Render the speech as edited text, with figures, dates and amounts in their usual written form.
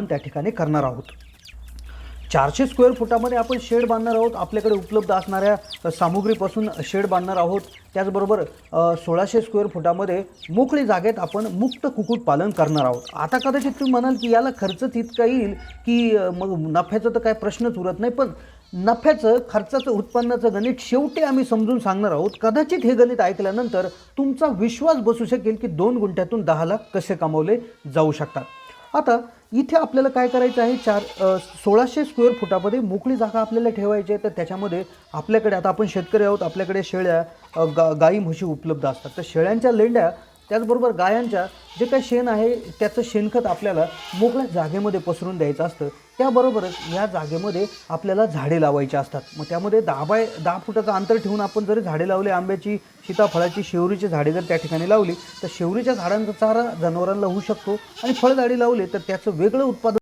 त्या ठिकाणी करणार आहोत। 400 स्क्वेअर फुटामध्ये आपण शेड बांधणार आहोत। आपल्याकडे उपलब्ध असणाऱ्या सामुग्रीपासून शेड बांधणार आहोत। त्याचबरोबर 1600 स्क्वेअर फुटामध्ये मोकळी जागेत आपण मुक्त कुक्कुटपालन करणार आहोत। आता कदाचित तुम्ही म्हणाल की याला खर्च तितका येईल की मग नफ्याचा तर काय प्रश्नच उरत नाही, पण नफ्याचं खर्चाचं उत्पन्नाचं गणित शेवटी आम्ही समजून सांगणार आहोत। कदाचित हे गणित ऐकल्यानंतर तुमचा विश्वास बसू शकेल की 2 गुंठ्यातून 10 लाख कसे कमावले जाऊ शकतात। आता इथे आपल्याला काय करायचं आहे, 1600 स्क्वेअर फुटामध्ये मोकळी जागा आपल्याला ठेवायची आहे। तर त्याच्यामध्ये आपल्याकडे आता आपण शेतकरी आहोत, आपल्याकडे शेळ्या गाई म्हशी उपलब्ध असतात। तर शेळ्यांच्या लेंड्या त्याचबरोबर गायांच्या जे काही शेण आहे त्याचं शेणखत आपल्याला मोकळ्या जागेमध्ये पसरून द्यायचं असतं। त्याबरोबरच या जागेमध्ये आपल्याला झाडे लावायची असतात। मग त्यामध्ये 10 बाय 10 फुटाचं अंतर ठेवून आपण जर झाडे लावले, आंब्याची, सीताफळाची, शेवरीची झाडे जर त्या ठिकाणी लावली तर शेवरीच्या झाडांचा चारा जनावरांना होऊ शकतो आणि फळझाडे लावले तर त्याचं वेगळं उत्पादन